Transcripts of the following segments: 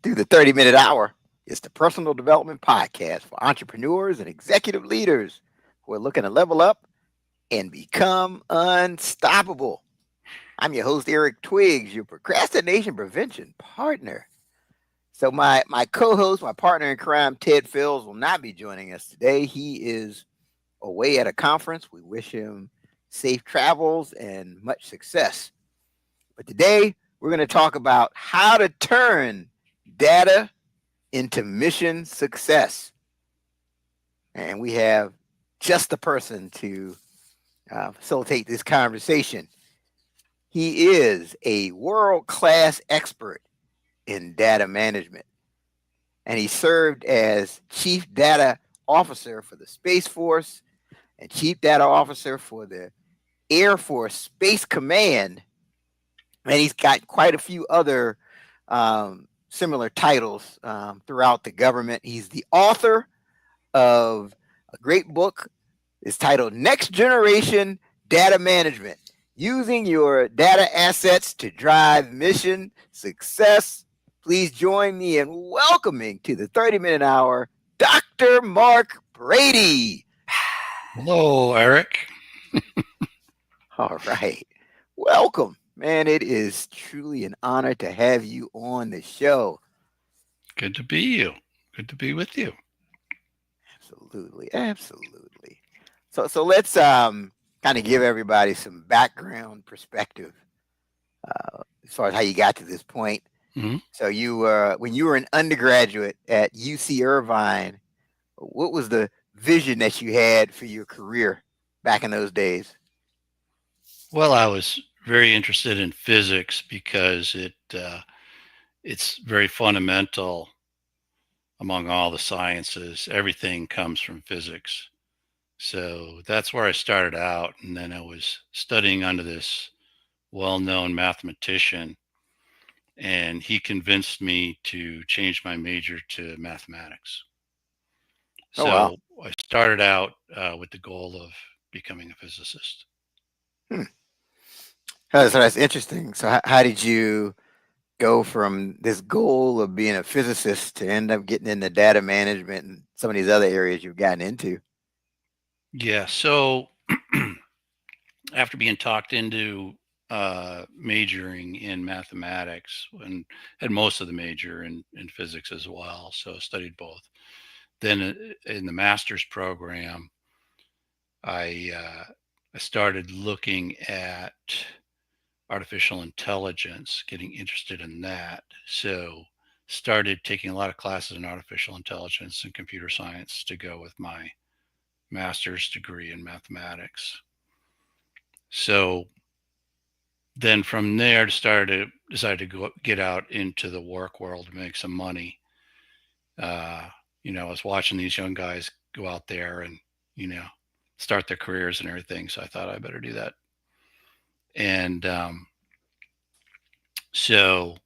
to the 30-minute hour. It's the personal development podcast for entrepreneurs and executive leaders who are looking to level up and become unstoppable. I'm your host, Eric Twiggs, your procrastination prevention partner. So my co-host, my partner in crime, Ted Fields, will not be joining us today. He is away at a conference. We wish him safe travels and much success. But today we're going to talk about how to turn data into mission success. And we have just the person to facilitate this conversation. He is a world-class expert in data management, and he served as chief data officer for the Space Force and chief data officer for the Air Force Space Command. And he's got quite a few other similar titles throughout the government. He's the author of a great book. It's titled Next Generation Data Management, Using Your Data Assets to Drive Mission Success. Please join me in welcoming to the 30-minute hour, Dr. Mark Brady. Hello, Eric. All right. Welcome, man. It is truly an honor to have you on the show. Good to be you. Good to be with you. Absolutely. Absolutely. So let's kind of give everybody some background perspective as far as how you got to this point. Mm-hmm. So when you were an undergraduate at UC Irvine, what was the vision that you had for your career back in those days? Well, I was very interested in physics because it's very fundamental among all the sciences. Everything comes from physics. So that's where I started out. And then I was studying under this well-known mathematician, and he convinced me to change my major to mathematics. Oh, So wow. I started out with the goal of becoming a physicist. So that's interesting. So how did you go from this goal of being a physicist to end up getting into data management and some of these other areas you've gotten into? Yeah. So after being talked into majoring in mathematics and had most of the major in physics as well, so studied both. Then in the master's program, I started looking at artificial intelligence, getting interested in that. So started taking a lot of classes in artificial intelligence and computer science to go with my master's degree in mathematics. So then from there decided to get out into the work world to make some money. I was watching these young guys go out there and, start their careers and everything. So I thought I better do that. And so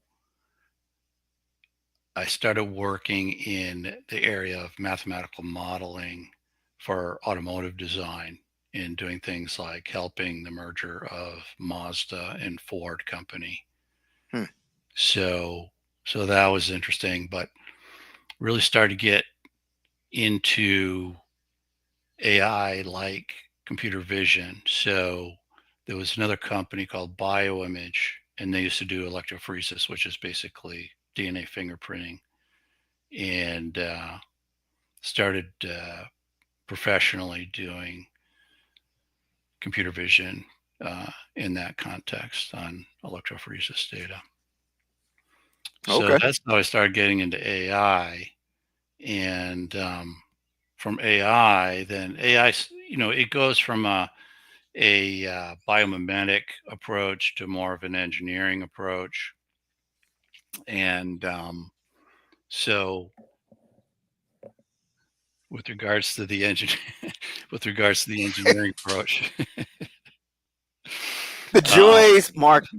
I started working in the area of mathematical modeling for automotive design and doing things like helping the merger of Mazda and Ford company. Hmm. So that was interesting, but really started to get into AI like computer vision. So there was another company called Bioimage, and they used to do electrophoresis, which is basically DNA fingerprinting, and started professionally doing computer vision in that context on electrophoresis data. So Okay. that's how I started getting into AI. And from AI, then AI, it goes from a biomimetic approach to more of an engineering approach. And so with regards to the engineering approach, The joys,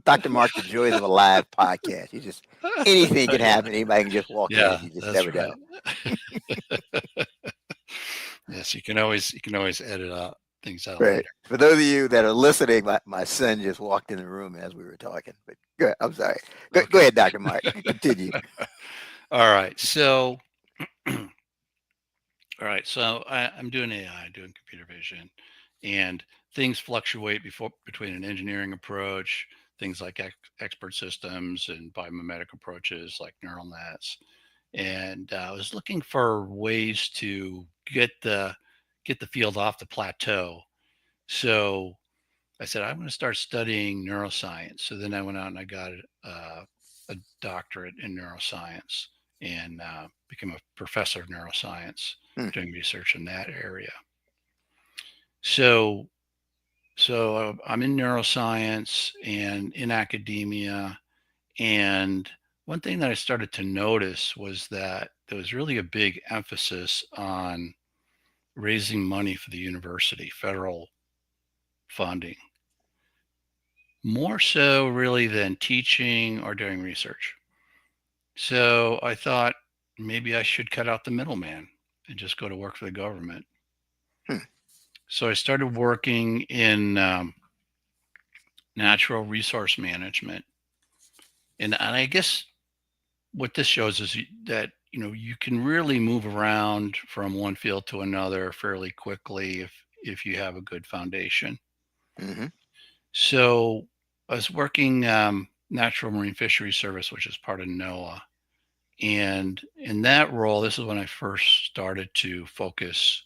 Dr. Mark, the joys of a live podcast. You just anything can happen. Anybody can just walk yeah, in. You just that's never right. know. Yes, you can always edit out things out Right. later. For those of you that are listening, my son just walked in the room as we were talking. But good. I'm sorry. Go Okay. ahead, Dr. Mark. Continue. All right. So, all right. So I'm doing AI, doing computer vision, and things fluctuate between an engineering approach, things like expert systems and biomimetic approaches like neural nets. And I was looking for ways to get the field off the plateau. So I said, I'm going to start studying neuroscience. So then I went out and I got a doctorate in neuroscience and became a professor of neuroscience, Hmm. doing research in that area. So, so I'm in neuroscience and in academia. And one thing that I started to notice was that there was really a big emphasis on raising money for the university, federal funding, more so really than teaching or doing research. So I thought maybe I should cut out the middleman and just go to work for the government. Hmm. So I started working in natural resource management. And I guess what this shows is that you can really move around from one field to another fairly quickly if you have a good foundation. Mm-hmm. So I was working Natural Marine Fisheries Service, which is part of NOAA. And in that role, this is when I first started to focus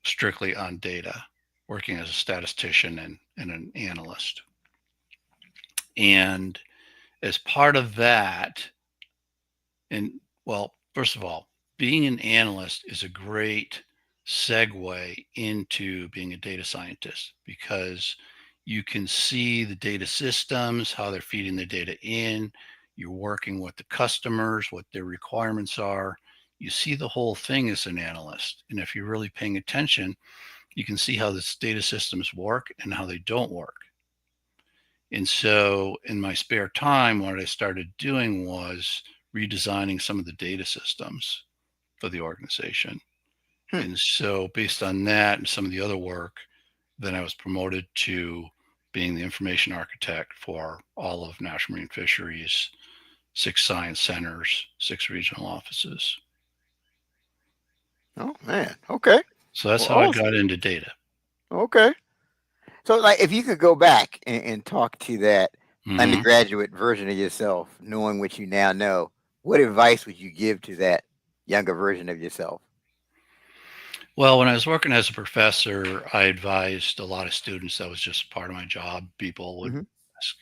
strictly on data, working as a statistician and an analyst. And as part of that, and well, first of all, being an analyst is a great segue into being a data scientist because you can see the data systems, how they're feeding the data in. You're working with the customers, what their requirements are. You see the whole thing as an analyst. And if you're really paying attention, you can see how the data systems work and how they don't work. And so in my spare time, what I started doing was redesigning some of the data systems for the organization. Hmm. And so based on that and some of the other work, then I was promoted to being the information architect for all of National Marine Fisheries, 6 science centers, 6 regional offices. Oh man. Okay. So that's Well, how I awesome. got into data. Okay. So, like, if you could go back and talk to that Hmm. undergraduate version of yourself, knowing what you now know, what advice would you give to that younger version of yourself? Well, when I was working as a professor, I advised a lot of students. That was just part of my job. People would Hmm. ask,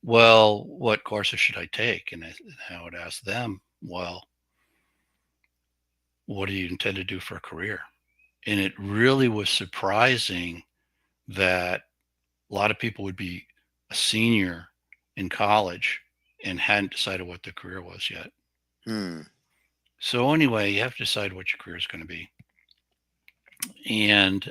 well, what courses should I take? And I would ask them, well, what do you intend to do for a career? And it really was surprising that a lot of people would be a senior in college and hadn't decided what their career was yet. Hmm. So, anyway, you have to decide what your career is going to be. And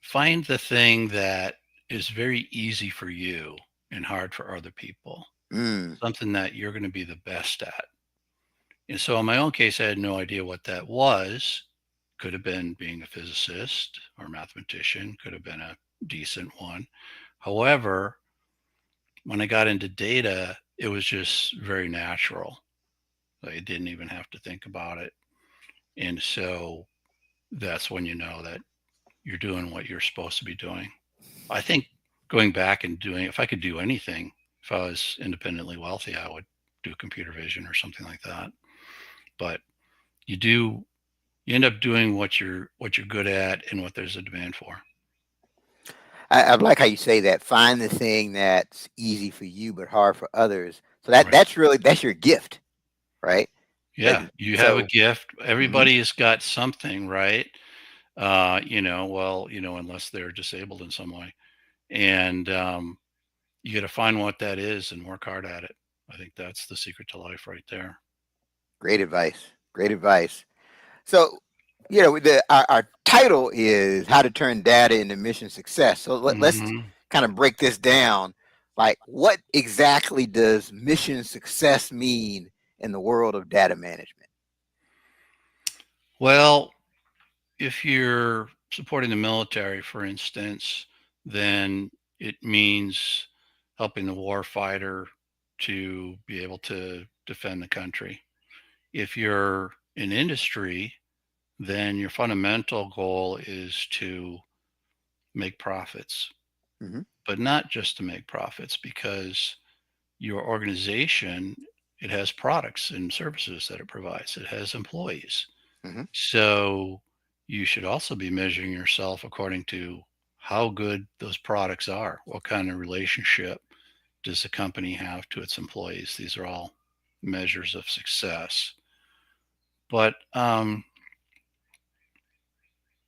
find the thing that is very easy for you and hard for other people, Hmm. something that you're going to be the best at. And so in my own case, I had no idea what that was. Could have been being a physicist or a mathematician, could have been a decent one. However, when I got into data, it was just very natural. I didn't even have to think about it. And so that's when you know that you're doing what you're supposed to be doing. I think going back and doing, if I could do anything, if I was independently wealthy, I would do computer vision or something like that. But you do you end up doing what you're good at and what there's a demand for. I like how you say that. Find the thing that's easy for you but hard for others. So Right. that's your gift, right? Yeah, And you have a so, gift. mhm, Everybody's got something, right? Well, unless they're disabled in some way. And you got to find what that is and work hard at it. I think that's the secret to life right there. great advice. Great advice. So, our title is how to turn data into mission success. So let's Hmm. kind of break this down. Like, what exactly does mission success mean in the world of data management? Well, if you're supporting the military, for instance, then it means helping the war fighter to be able to defend the country. If you're in industry, then your fundamental goal is to make profits, Hmm. but not just to make profits, because your organization, it has products and services that it provides. It has employees. Hmm. So you should also be measuring yourself according to how good those products are. What kind of relationship does the company have to its employees? These are all measures of success. But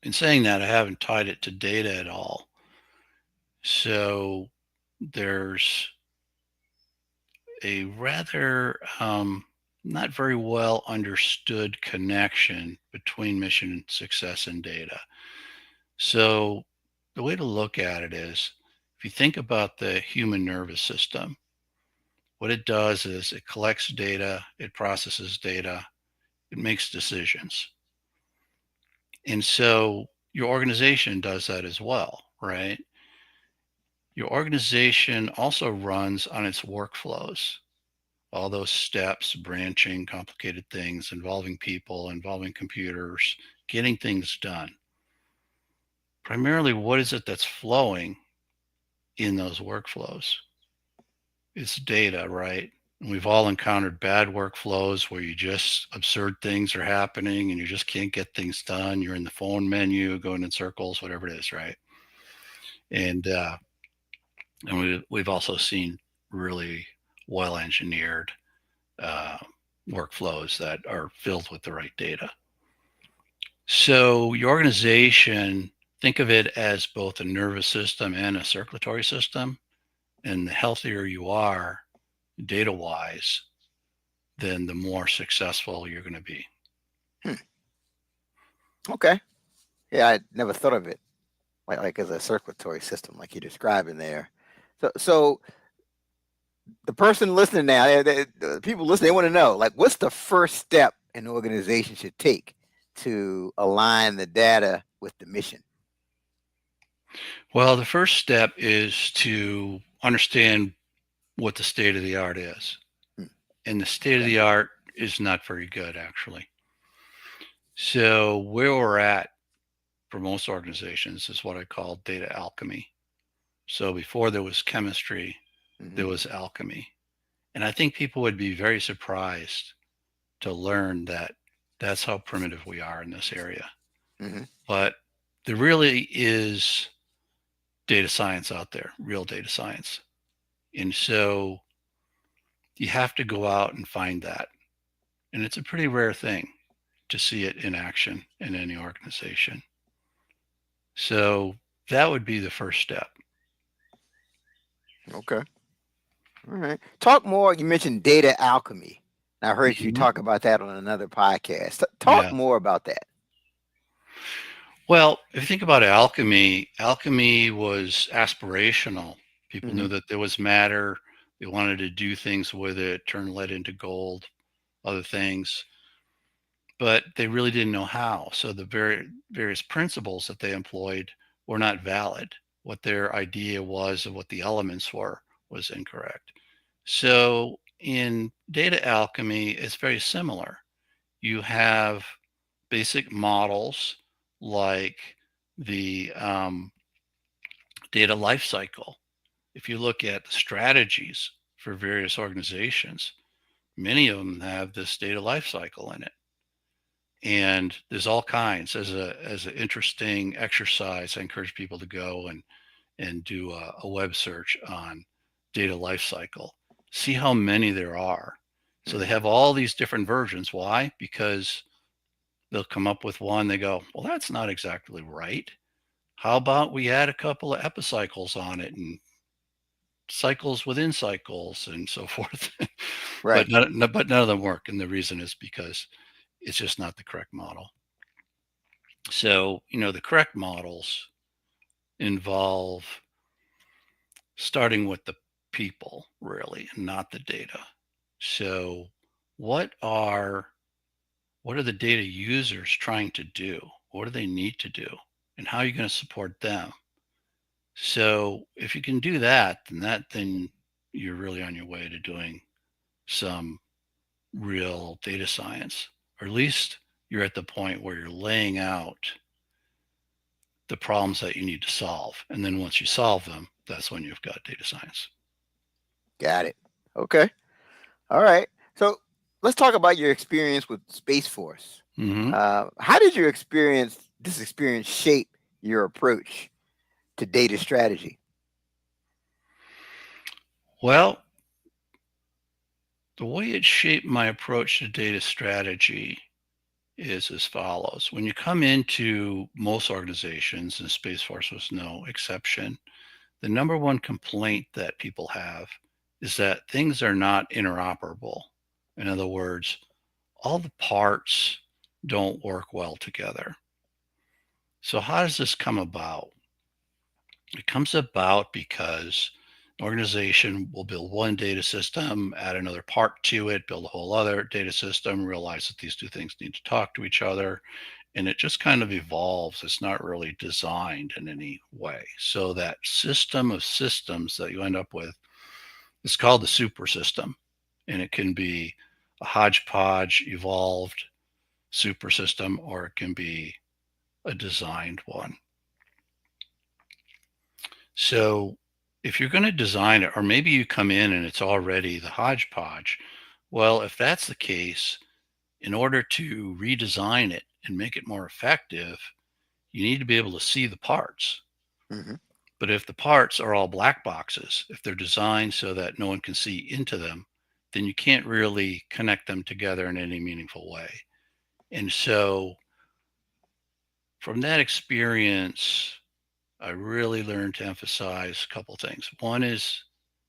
in saying that, I haven't tied it to data at all. So there's a rather not very well understood connection between mission success and data. So the way to look at it is, if you think about the human nervous system, what it does is it collects data, it processes data, it makes decisions. And so your organization does that as well, right? Your organization also runs on its workflows, all those steps, branching, complicated things involving people, involving computers, getting things done. Primarily, what is it that's flowing in those workflows? It's data, right? And we've all encountered bad workflows where you just absurd things are happening and you just can't get things done. You're in the phone menu, going in circles, whatever it is, right? And we've also seen really well engineered uh, workflows that are filled with the right data. So your organization, think of it as both a nervous system and a circulatory system. And the healthier you are data wise, then the more successful you're going to be. Hmm. Okay. Yeah, I never thought of it like as a circulatory system, like you're describing there. So the person listening now, the people listening, they want to know, like, what's the first step an organization should take to align the data with the mission? Well, the first step is to understand what the state of the art is. Hmm. And the state of Okay. the art is not very good, actually. So, where we're at for most organizations is what I call data alchemy. So, before there was chemistry, Hmm. there was alchemy. And I think people would be very surprised to learn that that's how primitive we are in this area. Hmm. But there really is data science out there, real data science. And so you have to go out and find that. And it's a pretty rare thing to see it in action in any organization. So that would be the first step. Okay. All right. Talk more. You mentioned data alchemy. I heard you Mhm. talk about that on another podcast. Talk Yeah. more about that. Well, if you think about alchemy, alchemy was aspirational. People Hmm. knew that there was matter. They wanted to do things with it, turn lead into gold, other things, but they really didn't know how. So the various principles that they employed were not valid. What their idea was of what the elements were was incorrect. So in data alchemy, it's very similar. You have basic models like the data lifecycle. If you look at the strategies for various organizations, many of them have this data lifecycle in it. And there's all kinds. As an interesting exercise, I encourage people to go and do a web search on data lifecycle. See how many there are. So they Hmm. have all these different versions. Why? Because they'll come up with one. They go, well, that's not exactly right. How about we add a couple of epicycles on it and cycles within cycles and so forth? Right. But none of them work. And the reason is because it's just not the correct model. So, the correct models involve starting with the people, really, and not the data. So, what are what are the data users trying to do? What do they need to do? And how are you going to support them? So, if you can do that, then you're really on your way to doing some real data science, or at least you're at the point where you're laying out the problems that you need to solve. And then once you solve them, that's when you've got data science. Got it. Okay. All right. So let's talk about your experience with Space Force. Mm-hmm. How did your experience shape your approach to data strategy? Well, the way it shaped my approach to data strategy is as follows. When you come into most organizations, and Space Force was no exception, the number one complaint that people have is that things are not interoperable. In other words, all the parts don't work well together. So, how does this come about? It comes about because an organization will build one data system, add another part to it, build a whole other data system, realize that these two things need to talk to each other, and it just kind of evolves. It's not really designed in any way. So that system of systems that you end up with is called the super system, and it can be a hodgepodge evolved super system, or it can be a designed one. So if you're going to design it, or maybe you come in and it's already the hodgepodge, well, if that's the case, in order to redesign it and make it more effective, you need to be able to see the parts. Hmm. But if the parts are all black boxes, if they're designed so that no one can see into them, then you can't really connect them together in any meaningful way. And so from that experience, I really learned to emphasize a couple things. One is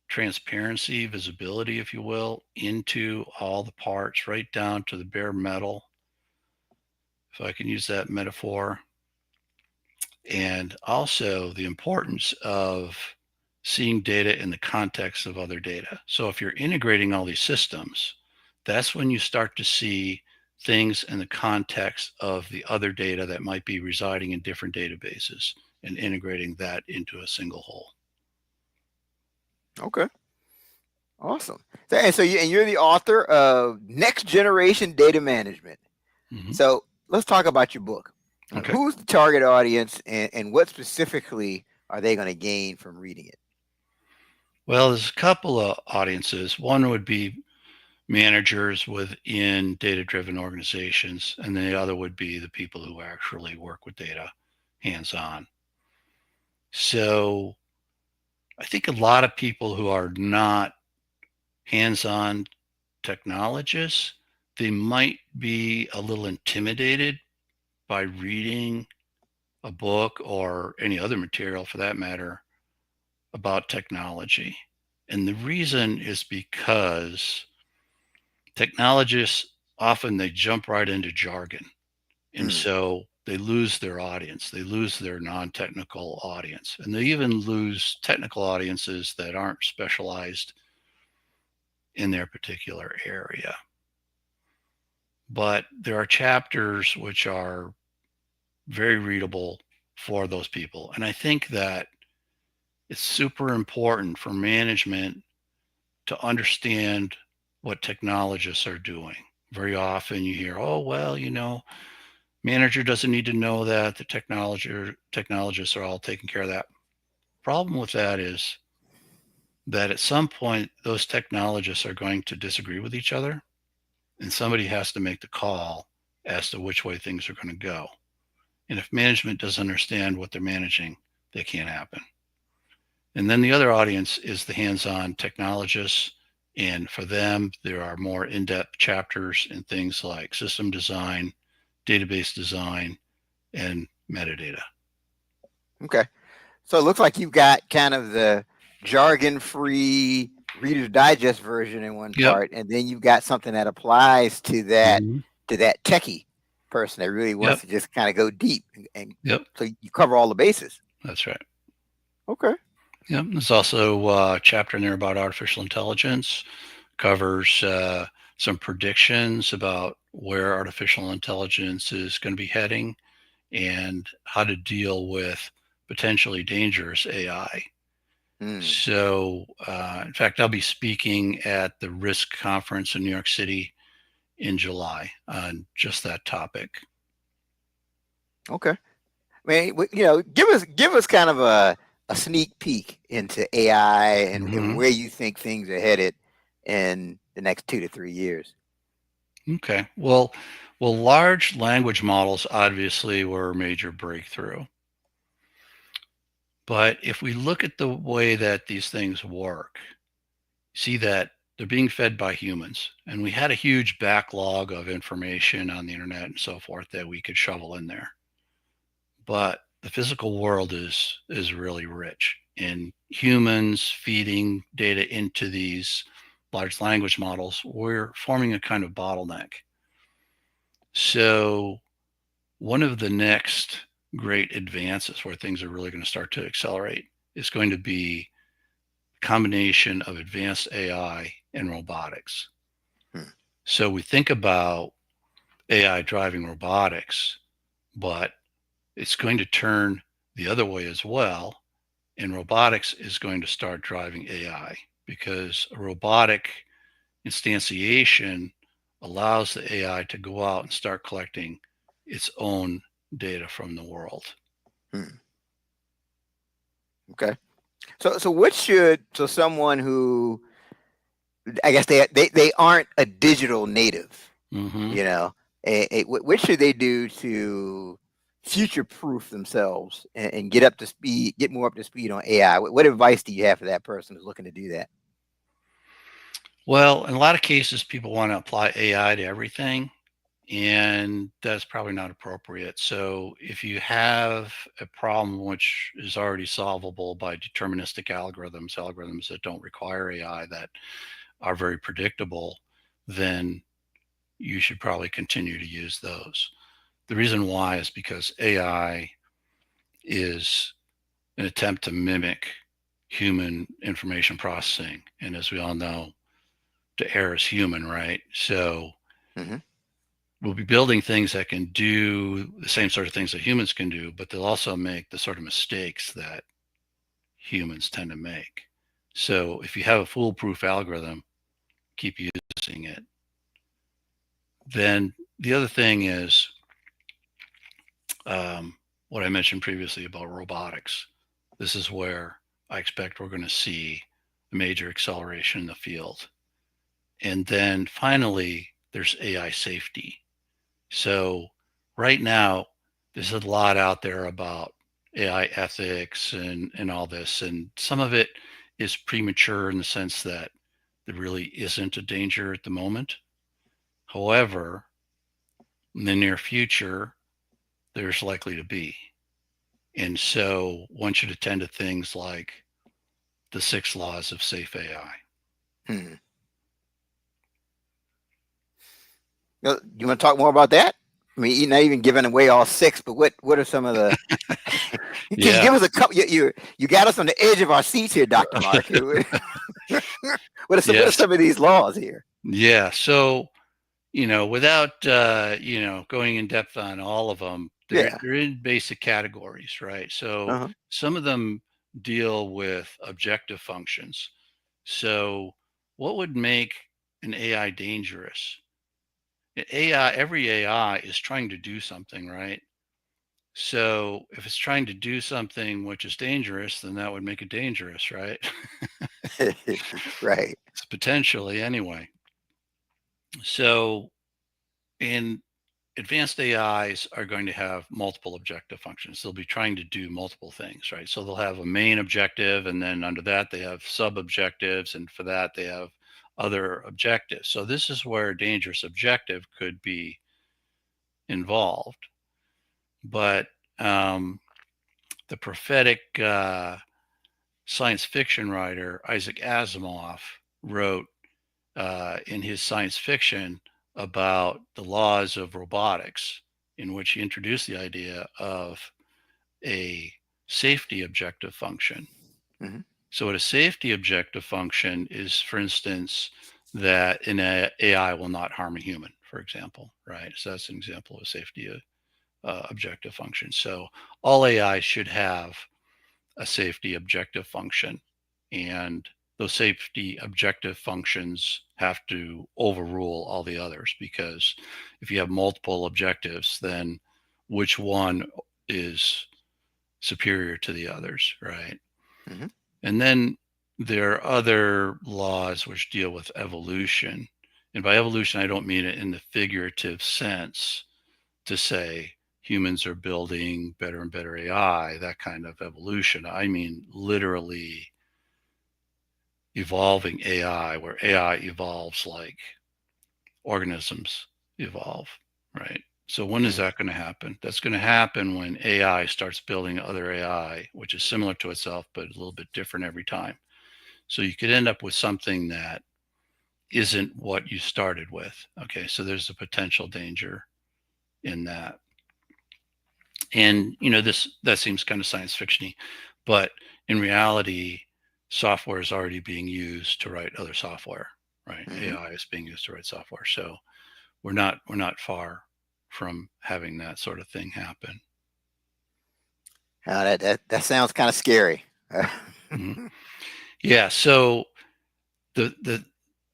transparency, visibility, if you will, into all the parts, right down to the bare metal, if I can use that metaphor. And also the importance of seeing data in the context of other data. So if you're integrating all these systems, that's when you start to see things in the context of the other data that might be residing in different databases and integrating that into a single whole. Okay. Awesome. And you're the author of Next Generation Data Management. Hmm. So let's talk about your book. Okay. Who's the target audience, and what specifically are they going to gain from reading it? Well, there's a couple of audiences. One would be managers within data driven organizations, and the other would be the people who actually work with data hands on. So I think a lot of people who are not hands on technologists, they might be a little intimidated by reading a book or any other material for that matter about technology. And the reason is because technologists often they jump right into jargon, and Mm, so they lose their audience, they lose their non-technical audience, and they even lose technical audiences that aren't specialized in their particular area. But there are chapters which are very readable for those people, and I think that it's super important for management to understand what technologists are doing. Very often you hear, oh, well, manager doesn't need to know that. The technologists are all taking care of that. Problem with that is that at some point those technologists are going to disagree with each other, and somebody has to make the call as to which way things are going to go. And if management doesn't understand what they're managing, they can't happen. And then the other audience is the hands-on technologists. And for them, there are more in-depth chapters in things like system design, database design, and metadata. okay. So it looks like you've got kind of the jargon-free Reader's Digest version in one Yep. part, and then you've got something that applies Mhm. to that techie person that really Yep. wants to just kind of go deep, and Yep. so you cover all the bases. That's right. Okay. Yep. There's also a chapter in there about artificial intelligence, covers some predictions about where artificial intelligence is going to be heading and how to deal with potentially dangerous AI. Hmm. So, in fact, I'll be speaking at the Risk Conference in New York City in July on just that topic. Okay. I mean, give us kind of a sneak peek into AI and Hmm. where you think things are headed in the next 2 to 3 years. Okay. Well, large language models obviously were a major breakthrough. But if we look at the way that these things work, see that they're being fed by humans. And we had a huge backlog of information on the internet and so forth that we could shovel in there. But the physical world is really rich in humans feeding data into these large language models. We're forming a kind of bottleneck. So one of the next great advances where things are really going to start to accelerate is going to be a combination of advanced AI and robotics. Hmm. So we think about AI driving robotics, but it's going to turn the other way as well. And robotics is going to start driving AI because a robotic instantiation allows the AI to go out and start collecting its own data from the world. Hmm. Okay. So what should so someone who I guess they aren't a digital native, Hmm. you know, what should they do to future proof themselves and get up to speed, get more up to speed on AI? What advice do you have for that person who's looking to do that? Well, in a lot of cases, people want to apply AI to everything, and that's probably not appropriate. So, if you have a problem which is already solvable by deterministic algorithms that don't require AI that are very predictable, then you should probably continue to use those. The reason why is because AI is an attempt to mimic human information processing. And as we all know, to err is human, right? So Hmm. we'll be building things that can do the same sort of things that humans can do, but they'll also make the sort of mistakes that humans tend to make. So if you have a foolproof algorithm, keep using it. Then the other thing is what I mentioned previously about robotics. This is where I expect we're going to see a major acceleration in the field. And then finally, there's AI safety. So right now, there's a lot out there about AI ethics and all this. And some of it is premature in the sense that there really isn't a danger at the moment. However, in the near future, there's likely to be. And so one should attend to things like the 6 laws of safe AI. Hmm. You want to talk more about that? I mean, you're not even giving away all six, but what are some of the? Can you Yeah. give us a couple? You got us on the edge of our seats here, Doctor Mark. What are Yes. some of these laws here? Yeah. So, without going in depth on all of them, they're Yeah. they're in basic categories, right? So Uh-huh. some of them deal with objective functions. So what would make an AI dangerous? AI, every AI is trying to do something, right? So if it's trying to do something which is dangerous, then that would make it dangerous, right? Right. It's potentially anyway. So in advanced AIs are going to have multiple objective functions. They'll be trying to do multiple things, right? So they'll have a main objective, and then under that, they have sub objectives, and for that, they have other objectives. So this is where a dangerous objective could be involved. But the prophetic science fiction writer Isaac Asimov wrote in his science fiction about the laws of robotics, in which he introduced the idea of a safety objective function. Hmm. So, what a safety objective function is, for instance, that an AI will not harm a human, for example, right? So, that's an example of a safety objective function. So, all AI should have a safety objective function. and those safety objective functions have to overrule all the others, because if you have multiple objectives, then which one is superior to the others, right? Hmm. And then there are other laws which deal with evolution. And by evolution, I don't mean it in the figurative sense to say humans are building better and better AI, that kind of evolution. I mean literally evolving AI, where AI evolves like organisms evolve, right? So when is Hmm. that going to happen? That's going to happen when AI starts building other AI, which is similar to itself, but a little bit different every time. So you could end up with something that isn't what you started with. Okay, so there's a potential danger in that. And this that seems kind of science fictiony, but in reality, software is already being used to write other software, right? Hmm. AI is being used to write software. So we're not far from having that sort of thing happen. That sounds kind of scary. Mhm. Yeah. So the the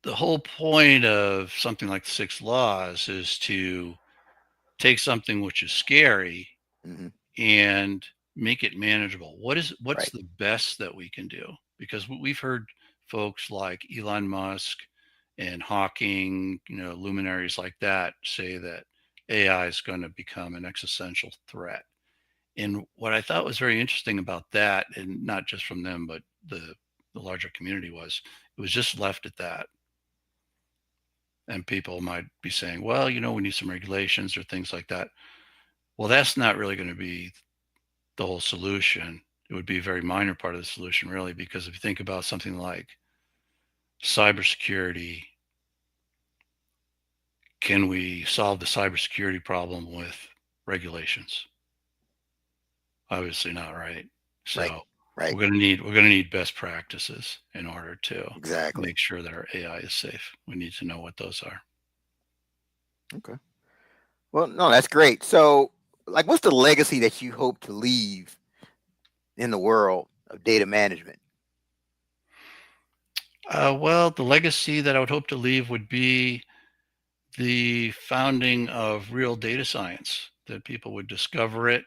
the whole point of something like the six laws is to take something which is scary Hmm. and make it manageable. What's Right. the best that we can do? Because we've heard folks like Elon Musk and Hawking, luminaries like that, say that AI is going to become an existential threat. And what I thought was very interesting about that, and not just from them, but the larger community, was it was just left at that. And people might be saying, well, we need some regulations or things like that. Well, that's not really going to be the whole solution. It would be a very minor part of the solution, really, because if you think about something like cybersecurity, can we solve the cybersecurity problem with regulations? Obviously not, right? Right. So Right. we're going to need best practices in order to Exactly. make sure that our AI is safe. We need to know what those are. Okay. Well, no, that's great. So, like, what's the legacy that you hope to leave in the world of data management? Well, the legacy that I would hope to leave would be the founding of real data science, that people would discover it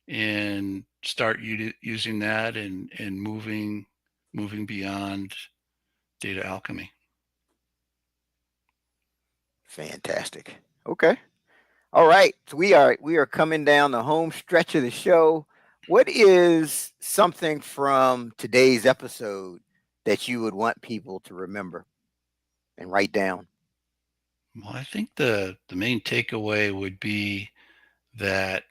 and start using that, and moving beyond data alchemy. Fantastic. Okay. All right. So we are coming down the home stretch of the show. What is something from today's episode that you would want people to remember and write down? Well, I think the main takeaway would be that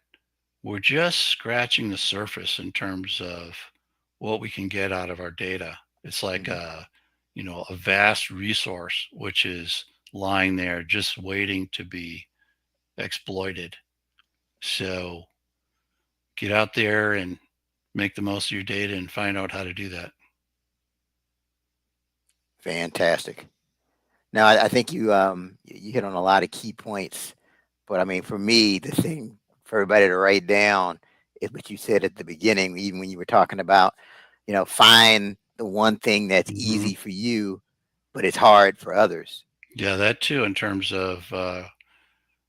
we're just scratching the surface in terms of what we can get out of our data. It's like Hmm. a vast resource which is lying there just waiting to be exploited. So get out there and make the most of your data and find out how to do that. Fantastic. Now, I think you hit on a lot of key points, but I mean, for me, the thing for everybody to write down is what you said at the beginning, even when you were talking about, find the one thing that's Hmm. easy for you, but it's hard for others. Yeah, that too, in terms of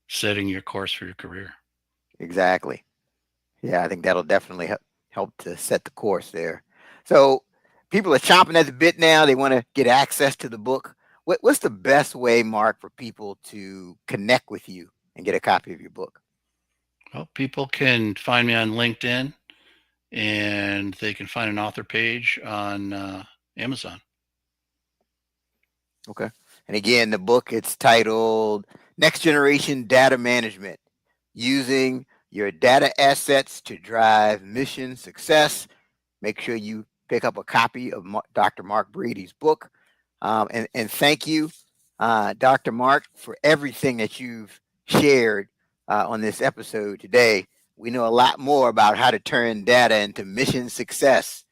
setting your course for your career. Exactly. Yeah, I think that'll definitely help to set the course there. So people are chomping at the bit now. They want to get access to the book. What's the best way, Mark, for people to connect with you and get a copy of your book? Well, people can find me on LinkedIn, and they can find an author page on Amazon. Okay. And again, the book, it's titled Next Generation Data Management: Using Your Data Assets to Drive Mission Success. Make sure you pick up a copy of Dr. Mark Brady's book. And thank you, Dr. Mark, for everything that you've shared on this episode today. We know a lot more about how to turn data into mission success.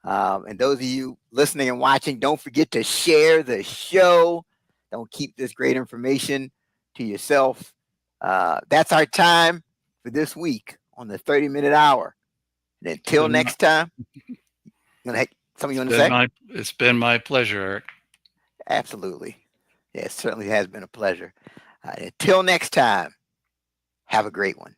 And those of you listening and watching, don't forget to share the show. Don't keep this great information to yourself. That's our time for this week on the 30-minute hour. And until Couldn't next time, I'm going to Something you want to say? It's been my pleasure, Eric. Absolutely. Yeah, it certainly has been a pleasure. Until next time, have a great one.